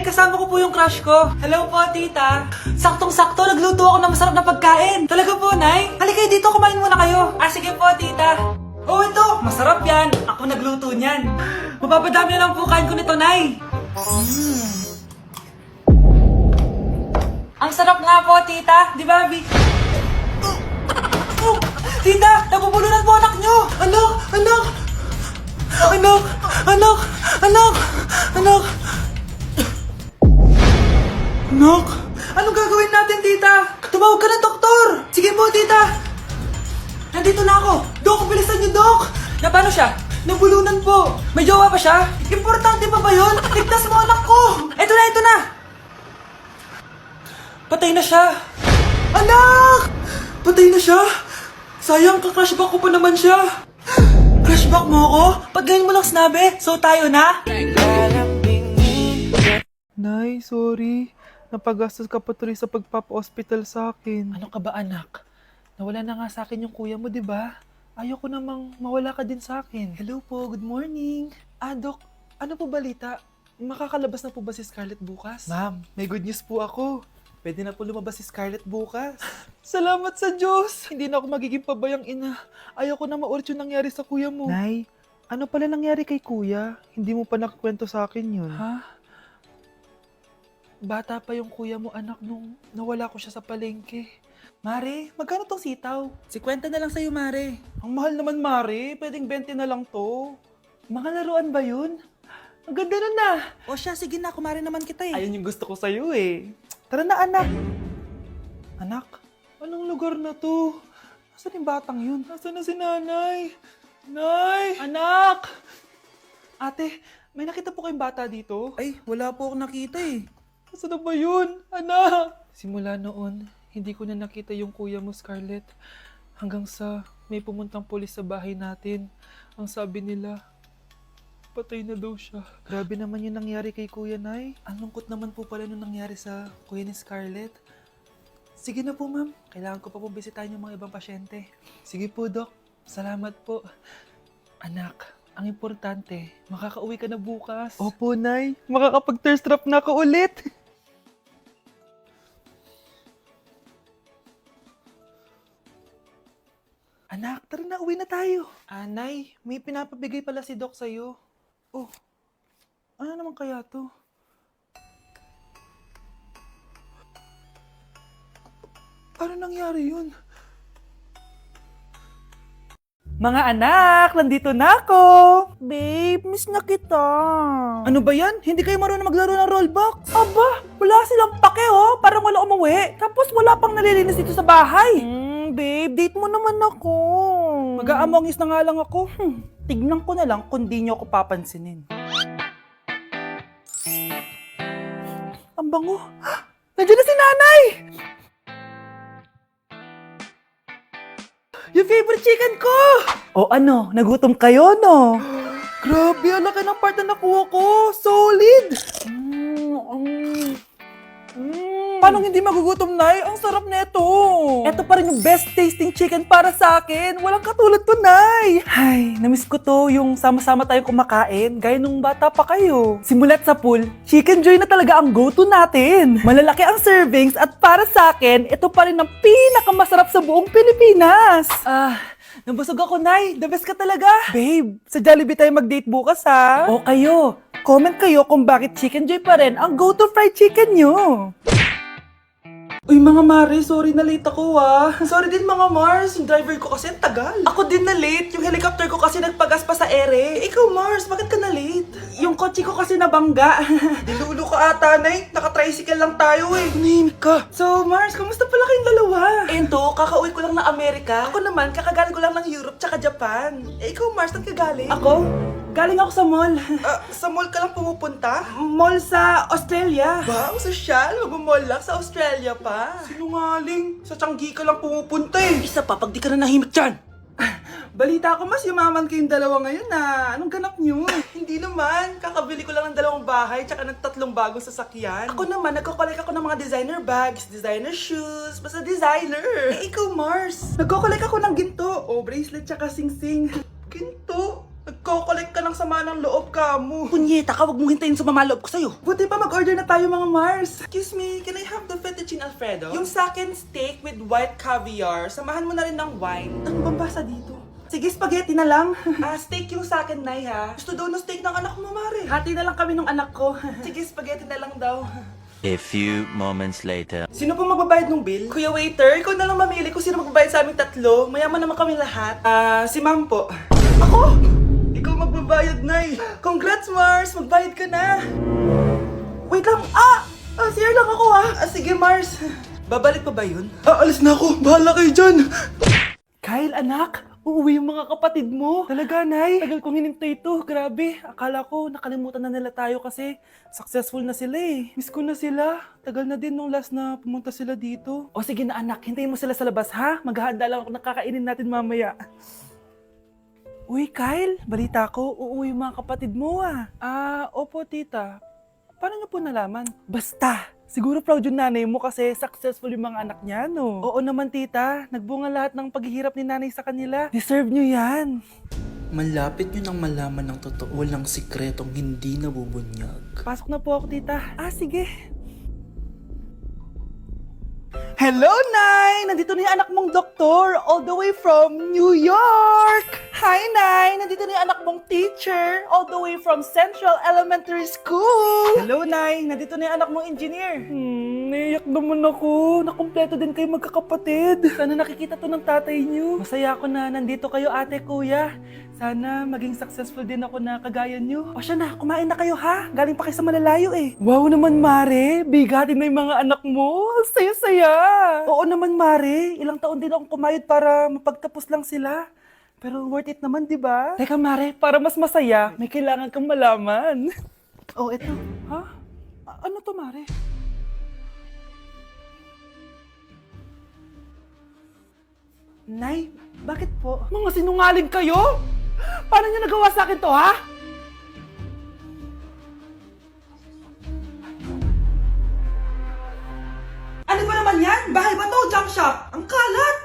Nay, kasama ko po yung crush ko. Hello po, tita. Saktong-sakto, nagluto ako ng masarap na pagkain. Talaga po, Nay? Halika dito, kumain muna kayo. Sige po, tita. Oh, ito. Masarap yan. Ako nagluto niyan. Mapapadami na lang po kain ko nito, Nay. Ang sarap nga po, tita. Di ba, Bi? Tita, nabubulunan po anak nyo. Anak. Anak, anong gagawin natin, tita? Tumawag ka ng doktor. Sige po, tita. Nandito na ako. Dok, bilisan niyo, Dok. Na paano siya? Nabulunan po. May jowa pa siya? Importante pa ba yun? Ligtas mo anak ko. Ito na. Patay na siya. Anak! Patay na siya? Sayang, kakrashback ko pa naman siya. Crashback mo ako? Pag ganyan mo lang sinabi, so tayo na? Nay, sorry. Napagastos ka pa tuloy sa pagpapa-hospital sa akin. Ano ka ba, anak? Nawala na nga sa akin yung kuya mo, di ba? Ayoko namang mawala ka din sa akin. Hello po, good morning. Dok, ano po balita? Makakalabas na po ba si Scarlett bukas? Ma'am, may good news po ako. Pwede na po lumabas si Scarlett bukas. Salamat sa Diyos! Hindi na ako magiging pabayang ina. Ayoko na maulit yung nangyari sa kuya mo. Nay, ano pala nangyari kay kuya? Hindi mo pa nakakwento sa akin yun. Ha? Bata pa yung kuya mo, anak, nung nawala ko siya sa palengke. Mare, magkano tong sitaw? 50 na lang sa'yo, Mare. Ang mahal naman, Mare. Pwedeng 20 na lang to. Mga laruan ba yun? Ang ganda nun na. O siya, sige na, kumare naman kita eh. Ayun yung gusto ko sa'yo eh. Tara na, anak. Anak, anong lugar na to? Nasaan yung batang yun? Nasaan na si nanay? Nay! Anak! Ate, may nakita po kayong bata dito? Ay, wala po akong nakita eh. Nasaan na ba yun? Anak! Simula noon, hindi ko na nakita yung kuya mo, Scarlett. Hanggang sa may pumuntang pulis sa bahay natin. Ang sabi nila, patay na daw siya. Grabe naman yung nangyari kay Kuya, Nay. Ang lungkot naman po pala nung nangyari sa kuya ni Scarlett. Sige na po, ma'am. Kailangan ko pa po bisitahin yung mga ibang pasyente. Sige po, Dok. Salamat po. Anak, ang importante, makakauwi ka na bukas. Opo, Nay. Makakapag-thirst trap na ako ulit. Anak, tara na, uwi na tayo. Nay, may pinapabigay pala si Doc sa'yo. Oh, ano naman kaya to? Paano nangyari yun? Mga anak, nandito na ako! Babe, miss na kita. Ano ba yan? Hindi kayo marunong maglaro ng rollbox? Aba, wala silang pake oh. Parang wala umuwi. Tapos wala pang nalilinis dito sa bahay. Babe, date mo naman ako. Mag-aamongis na nga lang ako. Tignan ko na lang kung di nyo ako papansinin. Ang bango. Nandiyan na si nanay! Yung favorite chicken ko! O ano, nagutom kayo, no? Grabe, ang laki ng part na nakuha ko. Solid! Paano hindi magugutom, Nay? Ang sarap nito. Ito pa rin yung best tasting chicken para sa akin. Walang katulad to, Nay. Ay, namiss ko to yung sama-sama tayong kumakain, gaya nung bata pa kayo. Simulat sa pool, Chicken Joy na talaga ang go-to natin. Malalaki ang servings at para sa akin, ito pa rin ang pinakamasarap sa buong Pilipinas. Nabusog ako, Nay. The best ka talaga. Babe, sa Jollibee tayo mag-date bukas, ha? O kayo, comment kayo kung bakit Chicken Joy pa rin ang go-to fried chicken nyo. Uy mga Mare, sorry na late ako Sorry din mga Mars, yung driver ko kasi ang tagal. Ako din na late, yung helicopter ko kasi nagpagas pa sa ere. Ikaw Mars, bakit ka na late? Yung kotse ko kasi nabangga. Dilulo ka ata, Nay. Naka-tricycle lang tayo eh. Nahimik ka. So Mars, kamusta pala kayong dalawa? Ento, kakauwi ko lang ng Amerika. Ako naman, kakagaling ko lang ng Europe tsaka Japan. Ikaw Mars, saan ka galing? Ako? Galing ako sa mall. Sa mall ka lang pumupunta? Mall sa Australia. Ba, ang sosyal. Mag-mall lang sa Australia pa. Sinungaling. Sa Changi ka lang pumupunta eh. Isa pa, pag di ka na nahimik dyan. Balita ko mas yumaman kayong dalawa ngayon na. Anong ganap nyo? Hindi naman. Kakabili ko lang ng 2 bahay tsaka ng 3 bagong sasakyan. Ako naman, nagko-collect ako ng mga designer bags, designer shoes, basta designer. Eh, ikaw Mars. Nagko-collect ako ng ginto. O, bracelet tsaka sing-sing. Ginto? Nagko-collect ka ng sa sama ng loob ka mo. Punyeta ka, wag mong hintayin sumama loob ko sa'yo. Buti pa mag-order na tayo mga Mars. Excuse me, can I have the fettuccine Alfredo? Yung sa akin steak with white caviar. Samahan mo na rin ng wine. Ano bang basa dito? Sige, spaghetti na lang. Steak yung sa akin, Nay, ha? Gusto daw ng steak ng anak mo, Mare. Hati na lang kami ng anak ko. Sige, spaghetti na lang daw. A few moments later. Sino pong magbabayad ng bill? Kuya waiter, ikaw na lang mamili kung sino magbabayad sa aming tatlo. Mayaman naman kami lahat. Si ma'am po. Ako? Ikaw magbabayad, Nay. Congrats, Mars. Magbayad ka na. Wait lang. CR lang ako, sige, Mars. Babalik pa ba yun? Alis na ako. Bahala kayo dyan. Kyle, anak. Uuwi yung mga kapatid mo. Talaga, Nay? Tagal kong hinintay ito. Grabe. Akala ko nakalimutan na nila tayo kasi successful na sila eh. Miss ko na sila. Tagal na din nung last na pumunta sila dito. O sige na anak, hintayin mo sila sa labas ha? Maghahanda lang ako ng kakainin natin mamaya. Uy, Kyle, balita ko, uuwi yung mga kapatid mo opo tita. Paano niyo po nalaman? Basta! Siguro proud yung nanay mo kasi successful yung mga anak niya, no? Oo naman, tita. Nagbunga lahat ng paghihirap ni nanay sa kanila. Deserve nyo yan. Malapit nyo nang malaman ng totoo, walang sikretong hindi nabubunyag. Pasok na po ako, tita. Sige. Hello, Nay! Nandito na yung anak mong doktor all the way from New York! Hi, Nay! Nandito na yung anak mong teacher all the way from Central Elementary School! Hello, Nay! Nandito na yung anak mong engineer! Naiyak naman ako. Nakumpleto din kayo magkakapatid. Sana nakikita to ng tatay niyo. Masaya ako na nandito kayo, ate, kuya. Sana maging successful din ako na kagaya niyo. O siya na, kumain na kayo ha? Galing pa kayo sa malalayo eh. Wow naman, Mare. Bigatin na yung mga anak mo. Saya-saya. Oo naman, Mare. Ilang taon din akong kumayod para mapagtapos lang sila. Pero worth it naman, di ba? Teka, Mare, para mas masaya, may kailangan kang malaman. Eto. Ha? Ano to, Mare? Nay, bakit po? Mga sinungaling kayo? Paano niyo nagawa sa akin to, ha? Ano ba naman yan? Bahay ba to? Junk shop? Ang kalat!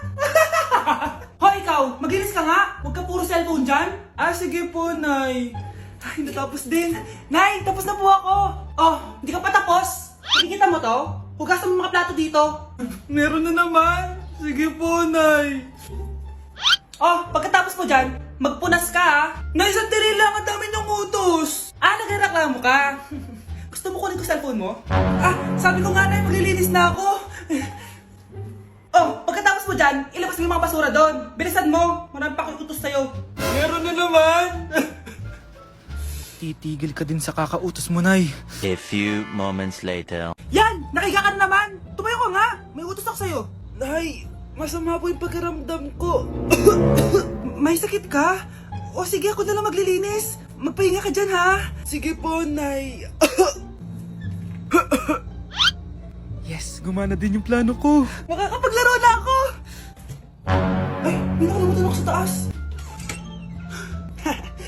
Hoy, ikaw! Maglinis ka nga! Huwag ka puro cellphone dyan! Sige po, Nay. Ay, natapos din. Nay, tapos na po ako! Hindi ka pa tapos? Nakikita mo to? Hugasan mo mga plato dito. Meron na naman. Sige po, Nay. Pagkatapos mo dyan, magpunas ka, ha? Nay, sandali lang. Ang dami ng utos. Nagreklamo ka? Gusto mo kunin ko cellphone mo? Sabi ko nga, Nay, maglilinis na ako. Pagkatapos mo dyan, ilabas mo yung mga basura doon. Bilisan mo. Marami pa akong utos sa'yo. Meron na naman. Titigil ka din sa kakautos mo, Nay. A few moments later. Yan! Nakiga ka na naman! Tumayo ka nga! May utos ako sa'yo. Nay, masama po yung pagkaramdam ko. May sakit ka? Sige, ako na lang maglilinis. Magpahinga ka dyan, ha? Sige po, Nay. Yes, gumana din yung plano ko. Makakapaglaro na ako! Ay, may nakalimutan ako sa taas.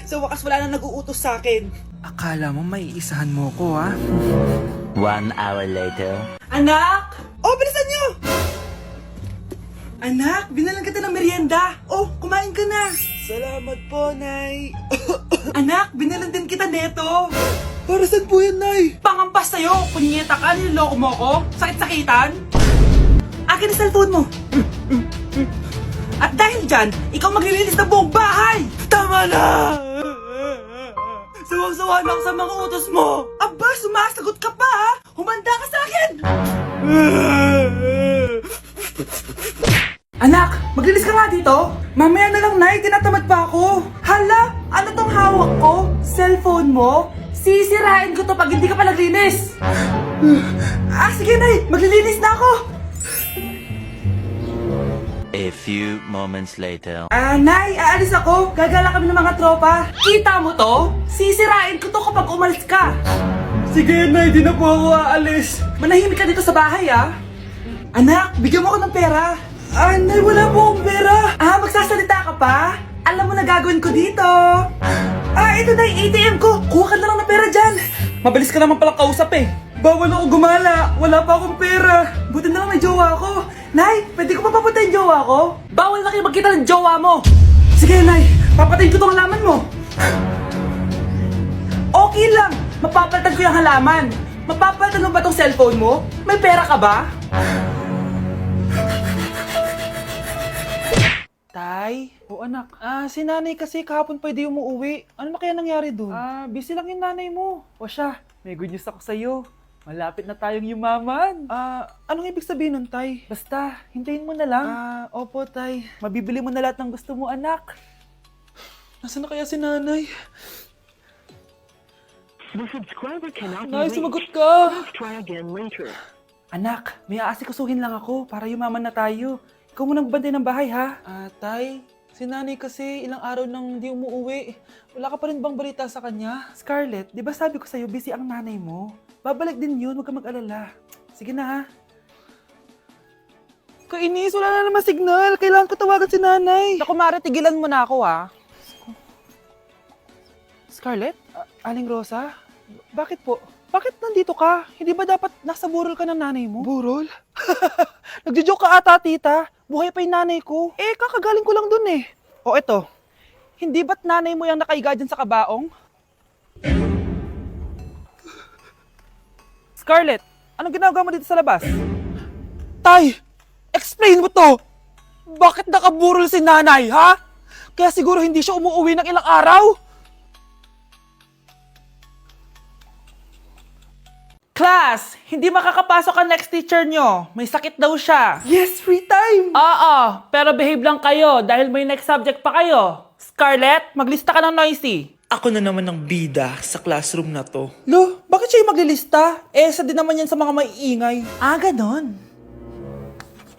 Sa wakas wala na nag-uutos sa akin. Akala mo may isahan mo ko, ha? 1 hour later. Anak! Bilisan niyo! Anak, binalan kita ng merienda. Kumain ka na. Salamat po, Nay. Anak, binalan din kita neto. Para saan po yan, Nay? Pangampas sa'yo. Punyeta ka, niloloko mo ko. Sakit-sakitan. Akin ang cellphone mo. At dahil dyan, ikaw maglilinis ng buong bahay. Tama na! Sawang-sawa na ako sa mga utos mo. Aba, sumasagot ka pa, ha? Humanda ka sa akin! Anak, maglinis ka nga dito. Mamaya na lang, Nay. Tinatamad pa ako. Hala, ano tong hawak ko? Cellphone mo? Sisirain ko to pag hindi ka pa naglinis. Sige, Nay. Maglilinis na ako. A few moments later. Nay, aalis ako. Gagala kami ng mga tropa. Kita mo to? Sisirain ko to kapag umalis ka. Sige, Nay. Di na po ako aalis. Manahimik ka dito sa bahay, ha? Anak, bigyan mo ako ng pera. Nay, wala po akong pera. Magsasalita ka pa? Alam mo na gagawin ko dito. Ito na yung ATM ko. Kuha ka na lang ng pera dyan. Mabilis ka naman palang kausap eh. Bawal ako gumala. Wala pa akong pera. Buti na lang may jowa ko. Nay, pwede ko pa papunta yung jowa ko? Bawal na kayo magkita ng jowa mo. Sige, Nay. Papatayin ko tong laman mo. Okay lang, mapapalitan ko yung halaman. Mapapalitan mo ba tong cellphone mo? May pera ka ba? Tay? O anak, si nanay kasi kahapon pwede umuwi. Ano na kaya nangyari doon? Busy lang yung nanay mo. O siya, may good news ako sa'yo. Malapit na tayong yumaman. Anong ibig sabihin nun, tay? Basta, hintayin mo na lang. Opo, tay. Mabibili mo na lahat ng gusto mo, anak. Nasaan na kaya si nanay? The subscriber cannot be Nay, reached. sumagot ka! Please try again later. Anak, may aasikasuhin lang ako para yumaman na tayo. Ikaw muna magbantay ng bahay, ha? Tay, si nanay kasi ilang araw nang di umuwi. Wala ka pa rin bang balita sa kanya? Scarlett, di ba sabi ko sa'yo, busy ang nanay mo? Babalik din yun, huwag ka mag-alala. Sige na, ha? Kainis, wala na naman signal. Kailangan ko tawagan si nanay. Naku, Mare, tigilan mo na ako, ha? Scarlett? Aling Rosa? Bakit po? Bakit nandito ka? Hindi ba dapat nasa burol ka ng nanay mo? Burol? Nagjo-joke ka ata, tita. Buhay pa yung nanay ko. Eh, kakagaling ko lang dun eh. O eto, hindi ba't nanay mo yung nakaiga dyan sa kabaong? Scarlett, anong ginagawa mo dito sa labas? Tay, explain mo to. Bakit nakaburol si nanay, ha? Kaya siguro hindi siya umuwi ng ilang araw? Class, hindi makakapasok ang next teacher nyo. May sakit daw siya. Yes, free time. Oo, pero behave lang kayo dahil may next subject pa kayo. Scarlett, maglista ka ng noisy. Ako na naman ang bida sa classroom na to. Lo, bakit siya yung maglilista? Isa din naman yan sa mga maiingay. Ganon.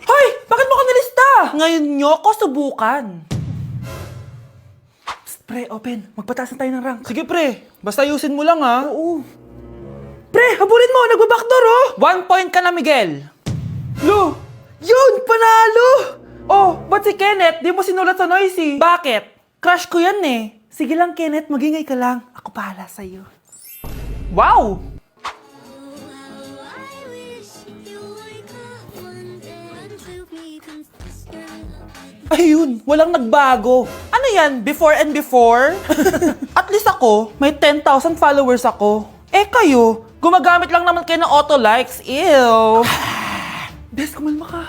Hoy! Bakit mo ko nilista? Ngayon nyo ko subukan. Psst, pre, open. Magpataas na tayo ng rank. Sige pre, basta ayusin mo lang ha. Oo. Pre, habulin mo! Nagbabackdoor, oh! 1 point ka na, Miguel. Lo, Yun! Panalo! Oh, ba't si Kenneth? Di mo sinulat sa noisy. Bakit? Crush ko yan eh. Sige lang, Kenneth. Magingay ka lang. Ako bahala sa'yo. Wow! I wish you wake up one day and to be consistent. Ayun, walang nagbago. Ano yan? Before and before? At least ako, may 10,000 followers ako. Eh kayo, gumagamit lang naman kayo ng auto-likes. Ew! Bes, kumalma ka.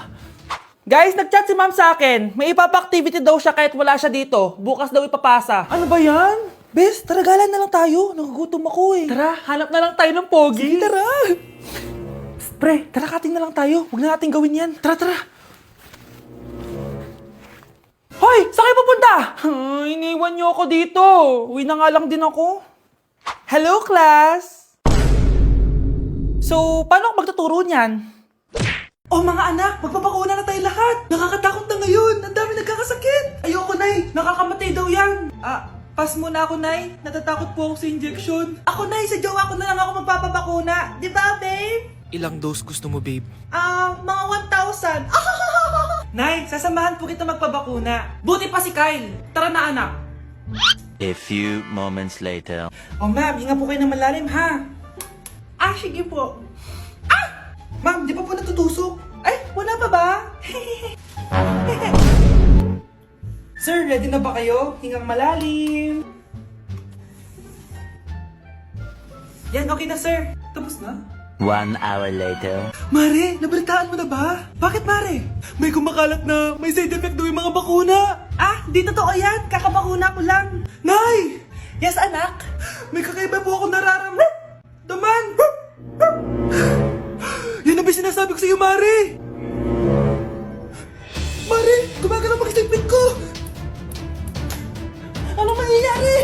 Guys, nag-chat si ma'am sa akin. May ipapa-activity daw siya kahit wala siya dito. Bukas daw ipapasa. Ano ba yan? Bes, taragalan na lang tayo. Nagugutom ako eh. Tara, hanap na lang tayo ng pogi. Sige, tara. Psst, pre, tara kating na lang tayo. Huwag na natin gawin yan. Tara, tara. Hoy! Saan kayo pupunta? Iniwan niyo ako dito. Uwi na nga lang din ako. Hello, class! So, paano ako magtuturo niyan? Oh mga anak, magpapakuna na tayo lahat. Nakakatakot na ngayon. Ang dami nagkakasakit. Ayoko, Nay. Nakakamatay daw yan. Pass muna ako, Nay. Natatakot po ako sa injection. Ako, Nay. Sa jowa ko na lang ako magpapabakuna. Di ba, babe? Ilang dose gusto mo, babe? Mga 1,000. Nay, sasamahan po kita magpabakuna. Buti pa si Kyle. Tara na, anak. A few moments later. Oh, ma'am, hinga po kayo ng malalim, ha? Sige po. Ma'am, di pa po natutusok? Ay, wala pa ba? Sir, ready na ba kayo? Hingang malalim. Yan, okay na, sir. Tapos na? 1 hour later. Mare, nabalitaan mo na ba? Bakit, Mare? May kumakalat na may side effect daw yung mga bakuna. Di totoo yan. Kakabakuna ko lang. Nay! Yes, anak? May kakaiba po ako nararamdaman. Yan ang ba sinasabi ko sa iyo, Mare? Mare, gumagalaw pag-isipin ko. Anong mangyayari?